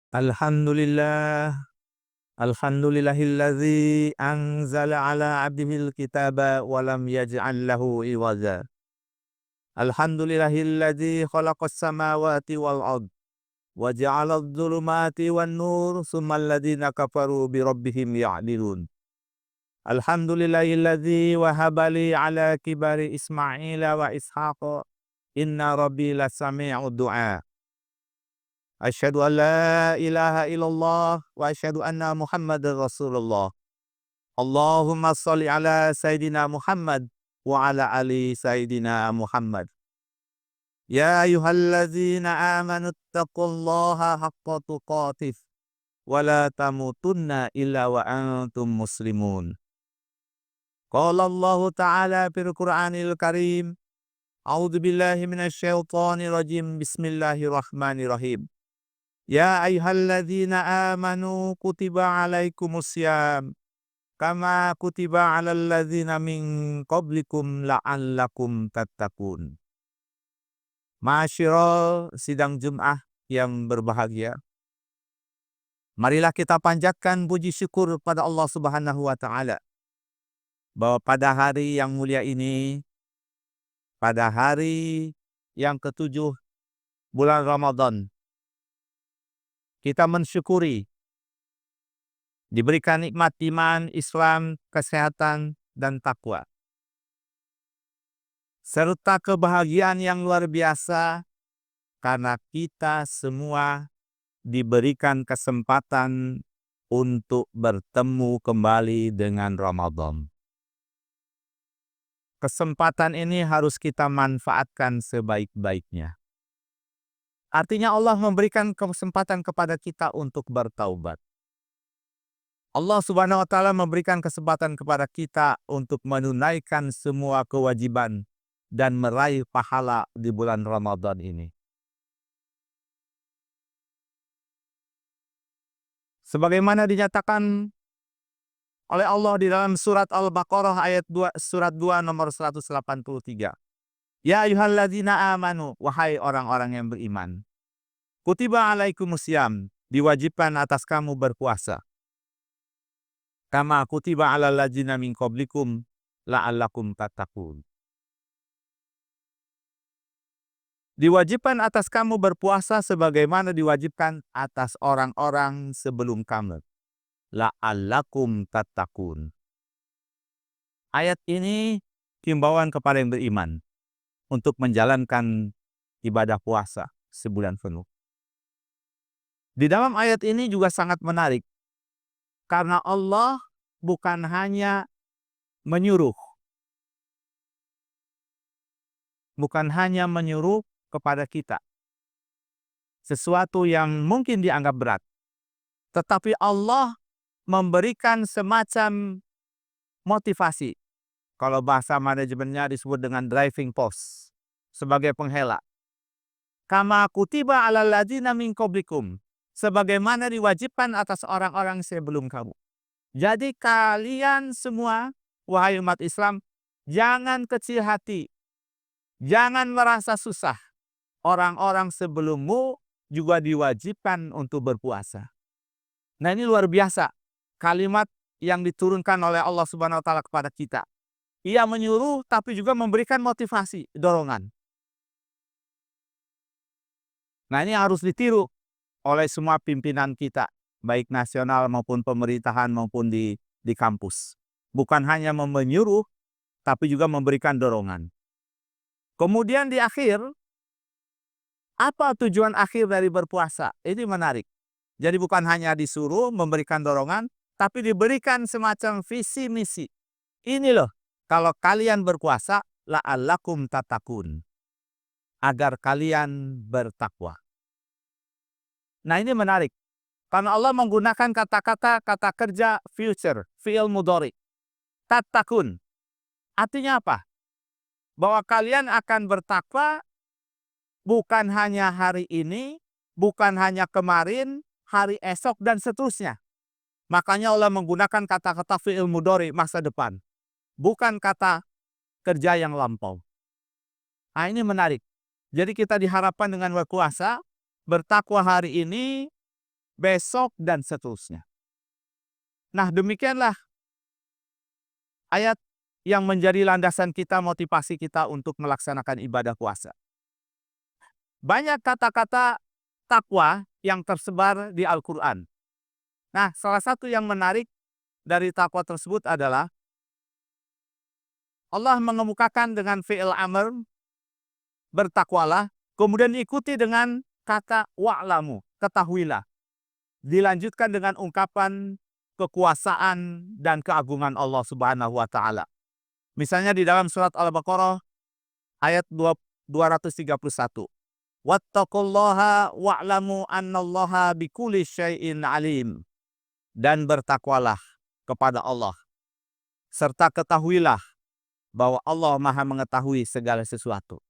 Alhamdulillah, alhamdulillahilladzi anzala ala abdihil kitaba wa lam yaj'al lahu iwaja. Alhamdulillahilladzi khalaqas samawati wal ard wa ja'alad dhulumati wan nur tsummal ladzina kafaru bi rabbihim ya'dilun. Alhamdulillahilladzi wahaba li ala kibari Ismaila wa Ishaqa inna rabbi lasami'ud du'a. Asyhadu an la ilaha illallah wa asyhadu anna Muhammadar Rasulullah. Allahumma shalli ala Sayyidina Muhammad wa ala ali Sayyidina Muhammad. Ya ayyuhalladzina amanu taqullaha haqqa tuqatih wa la tamutunna illa wa antum muslimun. Qala Allah Ta'ala fil Qur'anil Karim. A'udzu billahi minasy syaithanir rajim. Bismillahirrahmanirrahim. Ya ayyuhalladzina amanu kutiba alaikumusiyam kama kutiba alal ladzina min qablikum la'allakum tattaqun. Ma'asyiral sidang Jumat yang berbahagia. Marilah kita panjatkan puji syukur pada Allah Subhanahu wa taala bahwa pada hari yang mulia ini, pada hari yang ketujuh bulan Ramadan, kita mensyukuri diberikan nikmat iman, Islam, kesehatan, dan takwa. Serta kebahagiaan yang luar biasa karena kita semua diberikan kesempatan untuk bertemu kembali dengan Ramadan. Kesempatan ini harus kita manfaatkan sebaik-baiknya. Artinya Allah memberikan kesempatan kepada kita untuk bertaubat. Allah Subhanahu wa taala memberikan kesempatan kepada kita untuk menunaikan semua kewajiban dan meraih pahala di bulan Ramadan ini. Sebagaimana dinyatakan oleh Allah di dalam surat Al-Baqarah ayat 2, surat 2 nomor 183. Ya ayyuhalladzina amanu, wahai orang-orang yang beriman. Kutiba alaikumusiyam, diwajibkan atas kamu berpuasa. Kama kutiba alal ladzina min qablikum la'allakum tattaqun. Diwajibkan atas kamu berpuasa sebagaimana diwajibkan atas orang-orang sebelum kamu. La'allakum tattaqun. Ayat ini himbauan kepada yang beriman untuk menjalankan ibadah puasa sebulan penuh. Di dalam ayat ini juga sangat menarik karena Allah bukan hanya menyuruh, kepada kita sesuatu yang mungkin dianggap berat, tetapi Allah memberikan semacam motivasi. Kalau bahasa manajemennya disebut dengan driving force, sebagai penghela. Kama kutiba alal ladzina min qablikum, sebagaimana diwajibkan atas orang-orang sebelum kamu. Jadi kalian semua, wahai umat Islam, jangan kecil hati, jangan merasa susah. Orang-orang sebelummu juga diwajibkan untuk berpuasa. Nah, ini luar biasa kalimat yang diturunkan oleh Allah Subhanahu wa taala kepada kita. Ia menyuruh tapi juga memberikan motivasi, dorongan. Nah, ini harus ditiru oleh semua pimpinan kita, baik nasional maupun pemerintahan maupun di kampus. Bukan hanya menyuruh tapi juga memberikan dorongan. Kemudian di akhir, apa tujuan akhir dari berpuasa? Ini menarik. Jadi bukan hanya disuruh memberikan dorongan, tapi diberikan semacam visi misi. Ini loh, kalau kalian berpuasa, la'allakum tattaqun. Agar kalian bertakwa. Nah, ini menarik. Karena Allah menggunakan kata kerja future, fi'il mudhari. Tattaqun. Artinya apa? Bahwa kalian akan bertakwa bukan hanya hari ini, bukan hanya kemarin, hari esok, dan seterusnya. Makanya Allah menggunakan kata-kata fi'il mudhari, masa depan. Bukan kata kerja yang lampau. Nah, ini menarik. Jadi kita diharapkan dengan berpuasa, bertakwa hari ini, besok, dan seterusnya. Nah, demikianlah ayat yang menjadi landasan kita, motivasi kita untuk melaksanakan ibadah puasa. Banyak kata-kata takwa yang tersebar di Al-Quran. Nah, salah satu yang menarik dari takwa tersebut adalah Allah mengemukakan dengan fi'il amr, bertakwalah, kemudian diikuti dengan kata wa'lamu, ketahuilah. Dilanjutkan dengan ungkapan kekuasaan dan keagungan Allah Subhanahu wa taala. Misalnya di dalam surat Al-Baqarah ayat 231. Wattaqullaha wa'lamu annallaha bikulli syai'in alim. Dan bertakwalah kepada Allah, serta ketahuilah bahwa Allah Maha mengetahui segala sesuatu.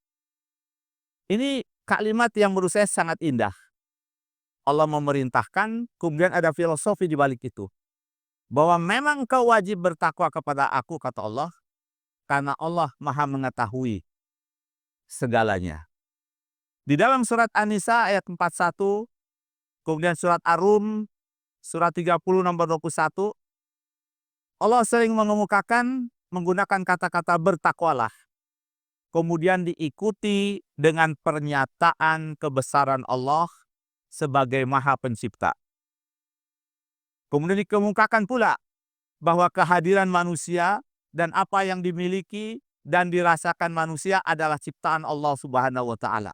Ini kalimat yang menurut saya sangat indah. Allah memerintahkan, kemudian ada filosofi di balik itu. Bahwa memang kau wajib bertakwa kepada aku, kata Allah, karena Allah Maha mengetahui segalanya. Di dalam surat An-Nisa ayat 41, kemudian surat Ar-Rum, surat 30 nomor 21, Allah sering mengemukakan menggunakan kata-kata bertakwalah. Kemudian diikuti dengan pernyataan kebesaran Allah sebagai Maha Pencipta. Kemudian dikemukakan pula bahwa kehadiran manusia dan apa yang dimiliki dan dirasakan manusia adalah ciptaan Allah Subhanahu wa taala.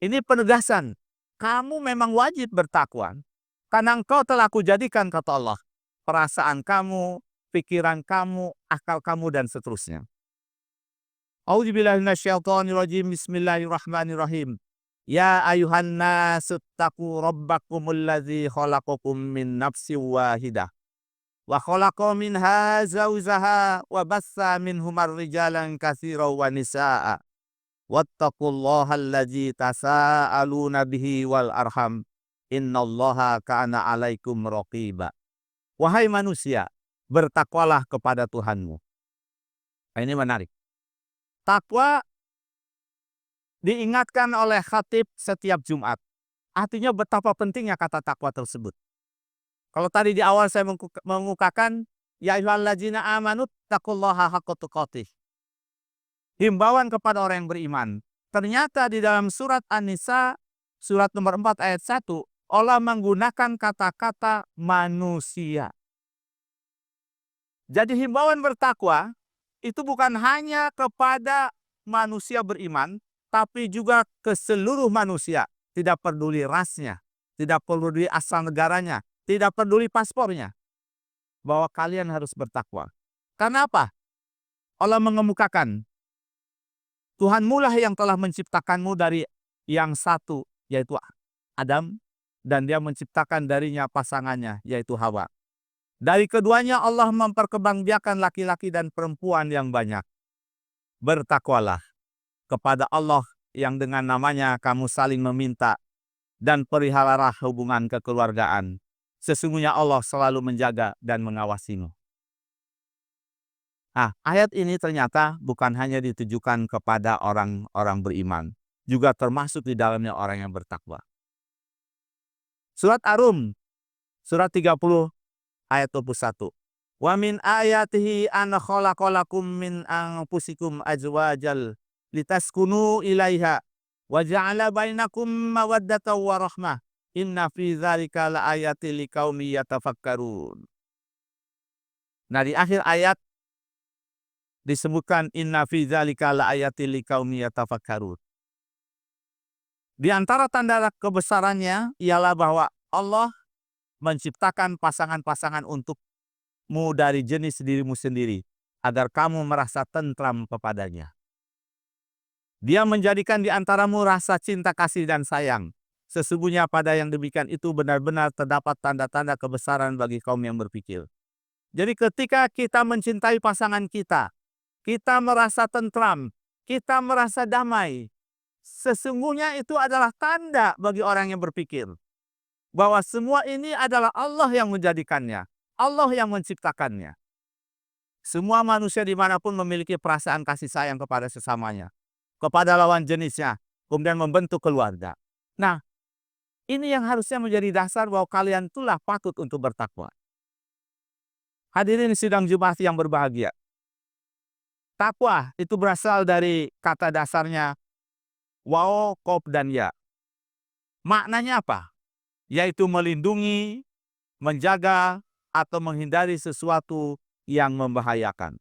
Ini penegasan, kamu memang wajib bertakwa karena engkau telah kujadikan, kata Allah, perasaan kamu, pikiran kamu, akal kamu, dan seterusnya. A'udzubillahi minasyaitonirrajim. Bismillahirrahmanirrahim. Ya ayuhan nasu taqu rabbakumul ladzi khalaqakum min nafsin wahidah wa khalaqa minha zawjaha wa bassa minhumar rijalan katsiran wa nisaa'a wattaqullaha allazi tasaaluna bihi wal arham innallaha kana 'alaikum raqiba. Wahai manusia, bertakwalah kepada Tuhanmu. Nah, ini menarik. Takwa diingatkan oleh khatib setiap Jumat. Artinya betapa pentingnya kata takwa tersebut. Kalau tadi di awal saya mengukakan, ya ayyuhallazina amanu taqullaha haqqa tuqatih. Himbauan kepada orang yang beriman. Ternyata di dalam surat An-Nisa, surat nomor 4 ayat 1, Allah menggunakan kata-kata manusia. Jadi himbauan bertakwa itu bukan hanya kepada manusia beriman, tapi juga ke seluruh manusia. Tidak peduli rasnya, tidak peduli asal negaranya, tidak peduli paspornya. Bahwa kalian harus bertakwa. Karena apa? Allah mengemukakan, Tuhanmu lah yang telah menciptakanmu dari yang satu, yaitu Adam, dan dia menciptakan darinya pasangannya, yaitu Hawa. Dari keduanya Allah memperkembangbiakan laki-laki dan perempuan yang banyak. Bertakwalah kepada Allah yang dengan namanya kamu saling meminta, dan peliharalah hubungan kekeluargaan. Sesungguhnya Allah selalu menjaga dan mengawasimu. Nah, ayat ini ternyata bukan hanya ditujukan kepada orang-orang beriman, juga termasuk di dalamnya orang yang bertakwa. Surat Ar-Rum, surat 30 ayat 21. Wa min ayatihi an khalaqalakum min anfusikum azwajal litaskunu ilaiha wa ja'ala bainakum mawaddatan wa rahmah. Inna fi dzalika laayatil liqaumi yatafakkarun. Nah, di akhir ayat disebutkan inna fi dzalika laayatil liqaumi yatafakkarun. Di antara tanda kebesarannya ialah bahwa Allah menciptakan pasangan-pasangan untukmu dari jenis dirimu sendiri, agar kamu merasa tentram kepadanya. Dia menjadikan di antaramu rasa cinta kasih dan sayang. Sesungguhnya pada yang demikian itu benar-benar terdapat tanda-tanda kebesaran bagi kaum yang berpikir. Jadi ketika kita mencintai pasangan kita, kita merasa tentram, kita merasa damai. Sesungguhnya itu adalah tanda bagi orang yang berpikir bahwa semua ini adalah Allah yang menjadikannya, Allah yang menciptakannya. Semua manusia dimanapun memiliki perasaan kasih sayang kepada sesamanya, kepada lawan jenisnya, kemudian membentuk keluarga. Nah, Ini yang harusnya menjadi dasar bahwa kalian itulah patut untuk bertakwa. Hadirin sidang Jumat yang berbahagia. Takwa itu berasal dari kata dasarnya wao, kof, dan ya. Maknanya apa? Yaitu melindungi, menjaga, atau menghindari sesuatu yang membahayakan.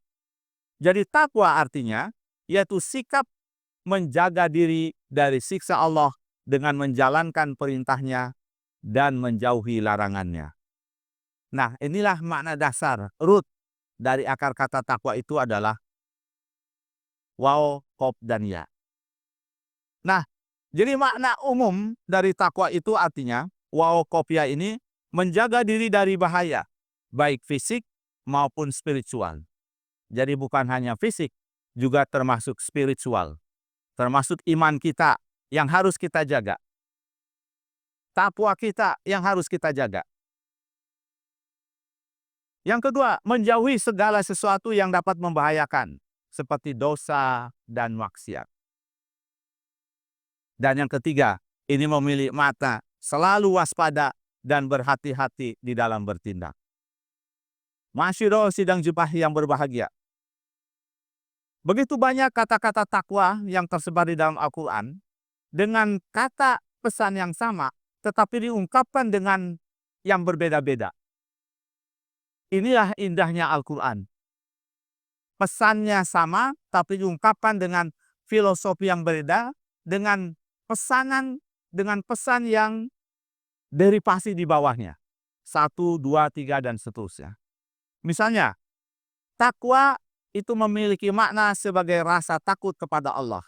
Jadi takwa artinya yaitu sikap menjaga diri dari siksa Allah dengan menjalankan perintahnya dan menjauhi larangannya. Nah, inilah makna dasar, root dari akar kata takwa itu adalah wao, kof, dan ya. Nah, jadi makna umum dari takwa itu artinya wao, kof, ya ini menjaga diri dari bahaya, baik fisik maupun spiritual. Jadi bukan hanya fisik, juga termasuk spiritual. Termasuk iman kita yang harus kita jaga. Takwa kita yang harus kita jaga. Yang kedua, menjauhi segala sesuatu yang dapat membahayakan, seperti dosa dan maksiat. Dan yang ketiga, ini memilih mata, selalu waspada dan berhati-hati di dalam bertindak. Masyaallah sidang Jumat yang berbahagia. Begitu banyak kata-kata takwa yang tersebar di dalam Al-Quran, dengan kata pesan yang sama, tetapi diungkapkan dengan yang berbeda-beda. Inilah indahnya Al-Quran. Pesannya sama, tapi diungkapkan dengan filosofi yang berbeda, dengan pesan yang derivasi di bawahnya. 1, 2, 3, dan seterusnya. Misalnya, takwa itu memiliki makna sebagai rasa takut kepada Allah.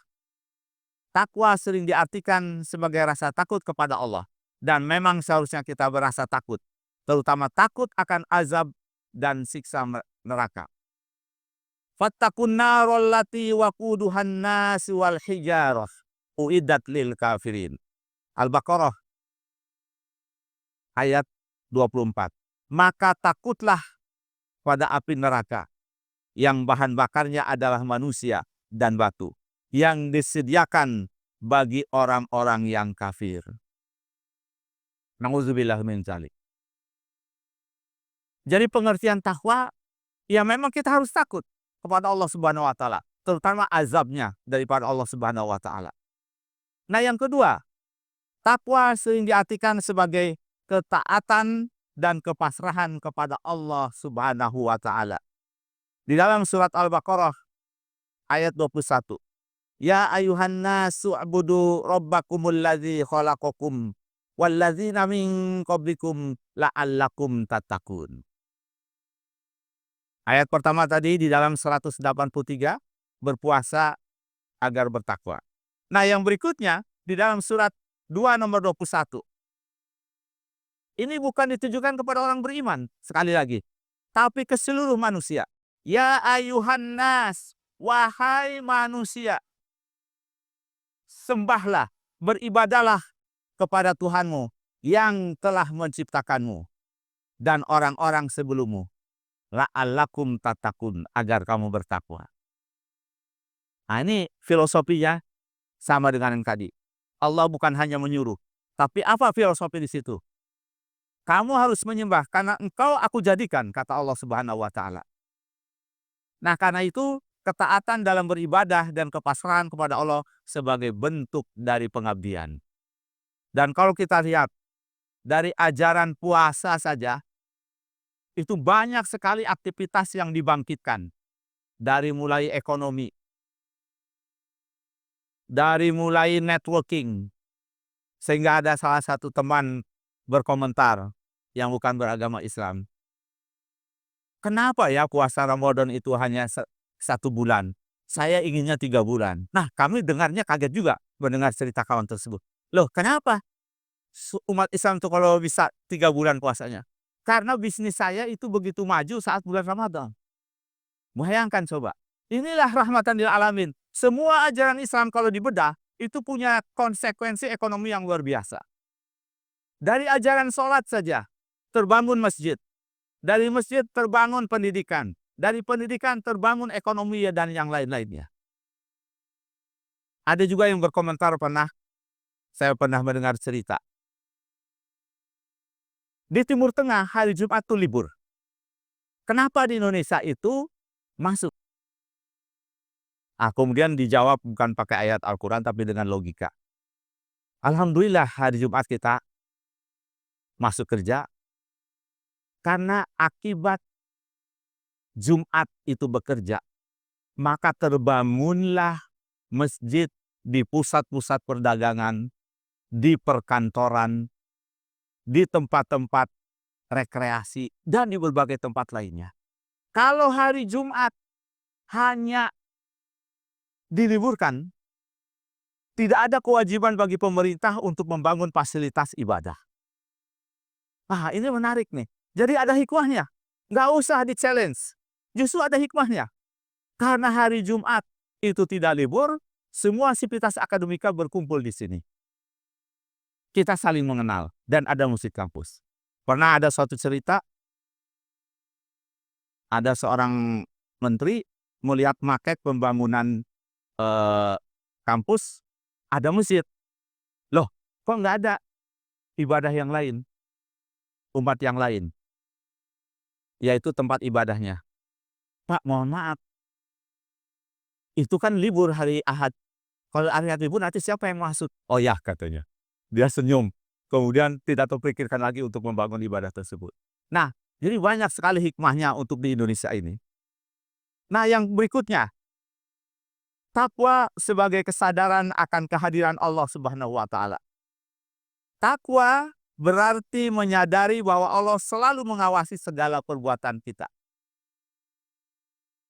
Takwa sering diartikan sebagai rasa takut kepada Allah. Dan memang seharusnya kita berasa takut. Terutama takut akan azab dan siksa neraka. Fattakun narol lati waquduhan nas wal hijarah uiddat lil kafirin. Al-Baqarah ayat 24. Maka takutlah pada api neraka yang bahan bakarnya adalah manusia dan batu, yang disediakan bagi orang-orang yang kafir. Nauzubillah min dzalik. Jadi pengertian takwa, ya memang kita harus takut kepada Allah Subhanahu wa taala, terutama azabnya daripada Allah Subhanahu wa taala. Nah, yang kedua, takwa sering diartikan sebagai ketaatan dan kepasrahan kepada Allah Subhanahu wa taala. Di dalam surat Al-Baqarah ayat 21. Ya ayuhan nasu ubudu rabbakumul ladzi khalaqakum walladzina min qablikum la'allakum tattaqun. Ayat pertama tadi di dalam 183, berpuasa agar bertakwa. Nah, yang berikutnya di dalam surat 2 nomor 21. Ini bukan ditujukan kepada orang beriman, sekali lagi, tapi ke seluruh manusia. Ya ayuhan nas, wahai manusia, sembahlah, beribadalah kepada Tuhanmu yang telah menciptakanmu dan orang-orang sebelummu. La'allakum tattaqun, agar kamu bertakwa. Nah, ini filosofinya sama dengan yang tadi. Allah bukan hanya menyuruh, tapi apa filosofi di situ? Kamu harus menyembah karena engkau aku jadikan, kata Allah Subhanahu wa taala. Nah, karena itu ketaatan dalam beribadah dan kepasrahan kepada Allah sebagai bentuk dari pengabdian. Dan kalau kita lihat dari ajaran puasa saja, itu banyak sekali aktivitas yang dibangkitkan. Dari mulai ekonomi, dari mulai networking. Sehingga ada salah satu teman berkomentar yang bukan beragama Islam. Kenapa ya puasa Ramadan itu hanya 1 bulan? Saya inginnya 3 bulan. Nah, kami dengarnya kaget juga mendengar cerita kawan tersebut. Loh, kenapa umat Islam itu kalau bisa 3 bulan puasanya? Karena bisnis saya itu begitu maju saat bulan Ramadan. Bayangkan coba. Inilah rahmatan lil alamin. Semua ajaran Islam kalau dibedah itu punya konsekuensi ekonomi yang luar biasa. Dari ajaran sholat saja terbangun masjid. Dari masjid terbangun pendidikan. Dari pendidikan terbangun ekonomi dan yang lain-lainnya. Ada juga yang berkomentar saya pernah mendengar cerita. Di Timur Tengah hari Jumat itu libur. Kenapa di Indonesia itu masuk? Kemudian dijawab bukan pakai ayat Al-Quran tapi dengan logika. Alhamdulillah hari Jumat kita masuk kerja karena akibat Jumat itu bekerja, maka terbangunlah masjid di pusat-pusat perdagangan, di perkantoran, di tempat-tempat rekreasi, dan di berbagai tempat lainnya. Kalau hari Jumat hanya diliburkan, tidak ada kewajiban bagi pemerintah untuk membangun fasilitas ibadah. Ini menarik nih. Jadi ada hikmahnya. Nggak usah di-challenge. Justru ada hikmahnya. Karena hari Jumat itu tidak libur, semua sivitas akademika berkumpul di sini. Kita saling mengenal dan ada musik kampus. Pernah ada suatu cerita, ada seorang menteri melihat maket pembangunan kampus, ada masjid. Loh, kok nggak ada ibadah yang lain, umat yang lain, yaitu tempat ibadahnya. Pak, mohon maaf, itu kan libur hari Ahad. Kalau hari Ahad libur nanti siapa yang masuk? Oh ya, katanya. Dia senyum. Kemudian tidak terpikirkan lagi untuk membangun ibadah tersebut. Nah, jadi banyak sekali hikmahnya untuk di Indonesia ini. Nah, yang berikutnya, takwa sebagai kesadaran akan kehadiran Allah Subhanahu wa Ta'ala. Takwa berarti menyadari bahwa Allah selalu mengawasi segala perbuatan kita.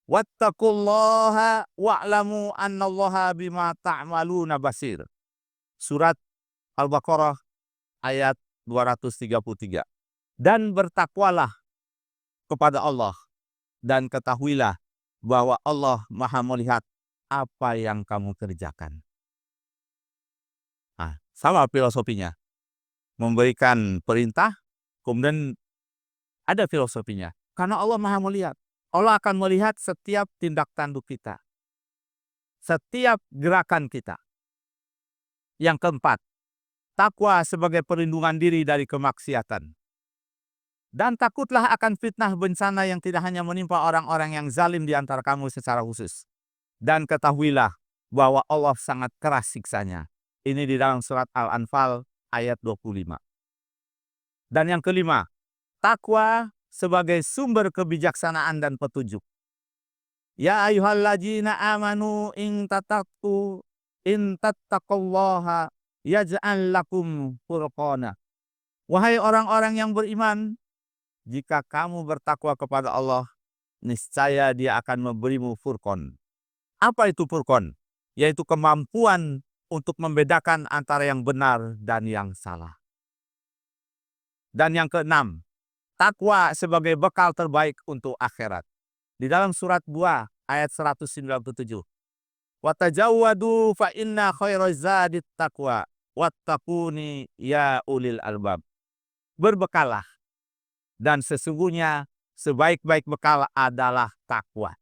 Wattaqullaha wa'lamu annallaha bima ta'maluna basir. Surat Al-Baqarah ayat 233. Dan bertakwalah kepada Allah dan ketahuilah bahwa Allah Maha melihat apa yang kamu kerjakan. Sama filosofinya. Memberikan perintah, kemudian ada filosofinya. Karena Allah Maha melihat. Allah akan melihat setiap tindak tanduk kita. Setiap gerakan kita. Yang keempat, takwa sebagai perlindungan diri dari kemaksiatan. Dan takutlah akan fitnah bencana yang tidak hanya menimpa orang-orang yang zalim di antara kamu secara khusus. Dan ketahuilah bahwa Allah sangat keras siksanya. Ini di dalam surat Al-Anfal ayat 25. Dan yang kelima, takwa sebagai sumber kebijaksanaan dan petunjuk. Ya ayyuhalladzina amanu in tattaqullaha yaj'al lakum furqana. Wahai orang-orang yang beriman, jika kamu bertakwa kepada Allah, niscaya Dia akan memberimu furqan. Apa itu furqan? Yaitu kemampuan untuk membedakan antara yang benar dan yang salah. Dan yang keenam, takwa sebagai bekal terbaik untuk akhirat. Di dalam surat Buah ayat 197. Watajawwadu fa inna khairaz zadit taqwa wattaquni ya ulil albab. Berbekalah, dan sesungguhnya sebaik-baik bekal adalah takwa.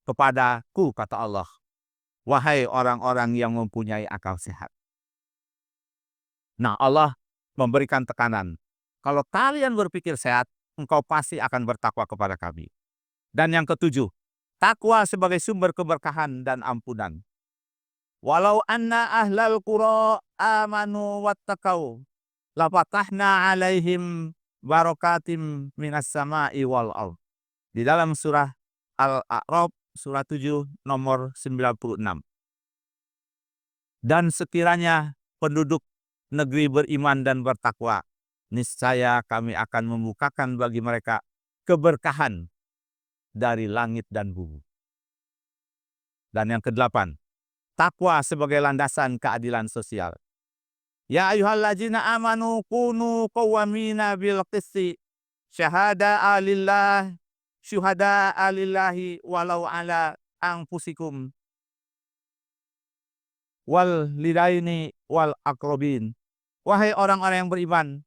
Kepadaku, kata Allah, wahai orang-orang yang mempunyai akal sehat. Nah, Allah memberikan tekanan. Kalau kalian berpikir sehat, engkau pasti akan bertakwa kepada kami. Dan yang ketujuh, takwa sebagai sumber keberkahan dan ampunan. Walau anna ahlal qura amanu wattaqau lafatahna alaihim barakatim minas sama'i wal ardh. Di dalam surah Al-A'raf surah 7 nomor 96. Dan sekiranya penduduk negeri beriman dan bertakwa, niscaya kami akan membukakan bagi mereka keberkahan dari langit dan bumi. Dan yang kedelapan, takwa sebagai landasan keadilan sosial. Ya ayyuhalladzina amanu kunu qawwamina bil qisti syuhada'a lillahi walau ala anfusikum wal lidaini wal aqrabin. Wahai orang-orang yang beriman,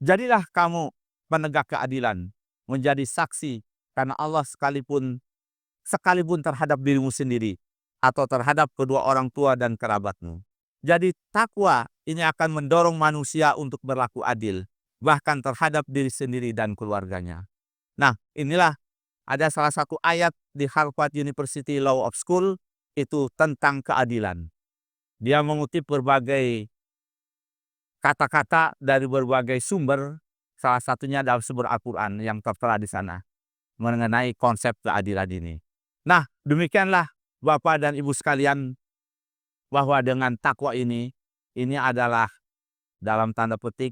jadilah kamu penegak keadilan, menjadi saksi karena Allah sekalipun terhadap dirimu sendiri atau terhadap kedua orang tua dan kerabatmu. Jadi takwa ini akan mendorong manusia untuk berlaku adil, bahkan terhadap diri sendiri dan keluarganya. Nah, inilah ada salah satu ayat di Harvard University Law of School itu tentang keadilan. Dia mengutip berbagai kata-kata dari berbagai sumber, salah satunya dalam sumber Al-Quran yang tertera di sana mengenai konsep keadilan ini. Nah, demikianlah Bapak dan Ibu sekalian, bahwa dengan takwa ini adalah dalam tanda petik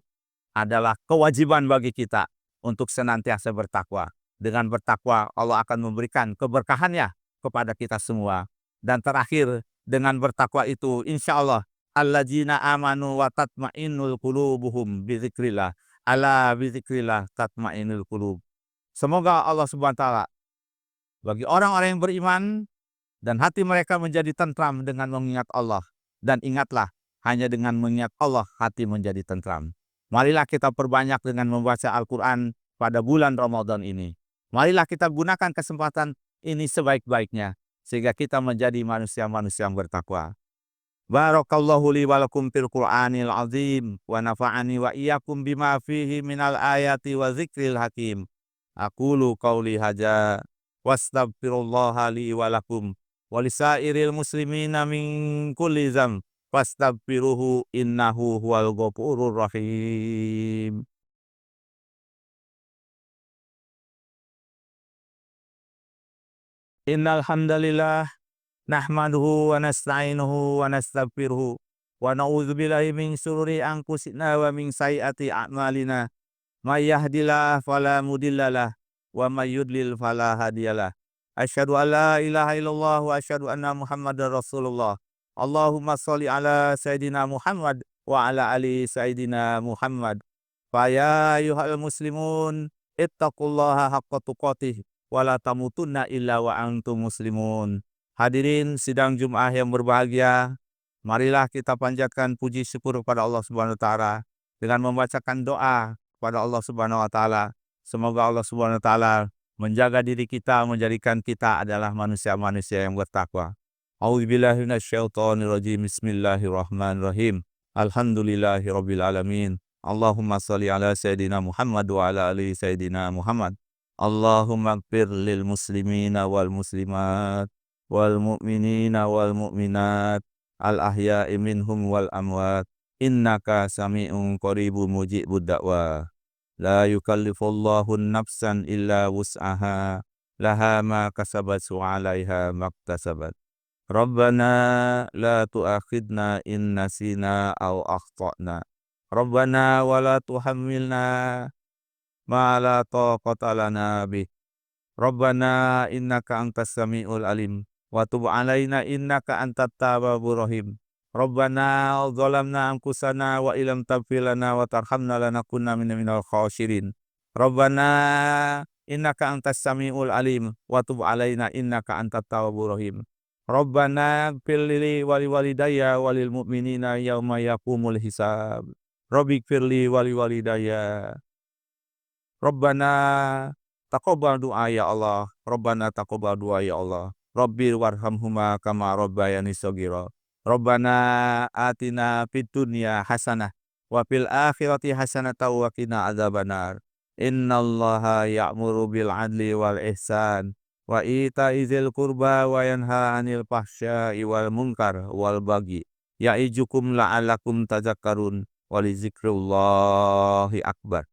adalah kewajiban bagi kita untuk senantiasa bertakwa. Dengan bertakwa Allah akan memberikan keberkahannya kepada kita semua. Dan terakhir, dengan bertakwa itu insya Allah alladzina amanu wa tatma'innul qulubuhum bizikrillah. Ala bizikrillah tatma'innul qulub. Semoga Allah Subhanahu wa taala bagi orang-orang yang beriman dan hati mereka menjadi tentram dengan mengingat Allah. Dan ingatlah, hanya dengan mengingat Allah hati menjadi tentram. Marilah kita perbanyak dengan membaca Al-Quran pada bulan Ramadan ini. Marilah kita gunakan kesempatan ini sebaik-baiknya, sehingga kita menjadi manusia-manusia yang bertakwa. Barakallahu li wa lakum fil Qur'anil azim wa nafa'ani wa iyyakum bima fihi minal ayati wa zikril hakim. Aqulu qauli hadza wastaghfirullaha li wa lakum wa lisairil muslimina min kulli dzamb fastaghfiruhu innahu huwal ghafurur rahim. Innal hamdalillah nahmaduhu wa nasta'inuhu wa nastaghfiruhu wa na'udzu billahi min syururi anfusina wa min sayyiati a'malina. May yahdihillahu fala mudhillalah wa may yudlil fala hadiyalah. Asyhadu an la ilaha illallah wa asyhadu anna Muhammadar Rasulullah. Allahumma sholli ala sayidina Muhammad wa ala ali sayidina Muhammad. Fa ya ayyuhal muslimun ittaqullaha haqqa tuqatih wa la tamutunna illa wa antum muslimun. Hadirin sidang Jumat yang berbahagia, marilah kita panjatkan puji syukur kepada Allah Subhanahu wa taala dengan membacakan doa kepada Allah Subhanahu wa taala. Semoga Allah Subhanahu wa taala menjaga diri kita, menjadikan kita adalah manusia-manusia yang bertakwa. A'udzubillahi minasyaitonirrajim. Bismillahirrahmanirrahim. Alhamdulillahirabbil alamin. Allahumma shalli ala sayidina Muhammad wa ala ali sayidina Muhammad. Allahumma ighfir lil muslimina wal muslimat wal mu'minina wal mu'minat al ahya'i minhum wal amwat innaka sami'un qaribun mujibud da'wah. La yukallifullahu nafsan illa wus'aha laha ma kasabat wa 'alaiha maktasabat. Rabbana la tu'akhidna in nasina aw akhtana. Rabbana wa la tuhammilna ma la taqata lana bih. Rabbana innaka antas sami'ul alim wa tub 'alaina innaka antat tawwabur rahim. Rabbana zalamna anfusana wa illam taghfir lana wa tarhamna lanakunanna minal khasirin. Rabbana innaka antas sami'ul alim wa tub 'alaina innaka antat tawwabur rahim. Rabbana ighfir li wa liwalidayya wa lil mu'minina yauma yaqumul hisab. Rabbighfir li wa liwalidayya. Rabbana taqabbal du'a ya Allah. Rabbana taqabbal du'a ya Allah. Rabbi warhamhuma kama rabbayani shaghira. Rabbana atina fid dunya hasanah wa fil akhirati hasanatan wa qina adzabannar. Innallaha ya'muru bil 'adli wal ihsan wa ita'i dzil qurba wa yanha 'anil fahsya'i wal munkar wal baghi. Ya'izukum la'allakum tadhakkarun wa li dzikrillahi akbar.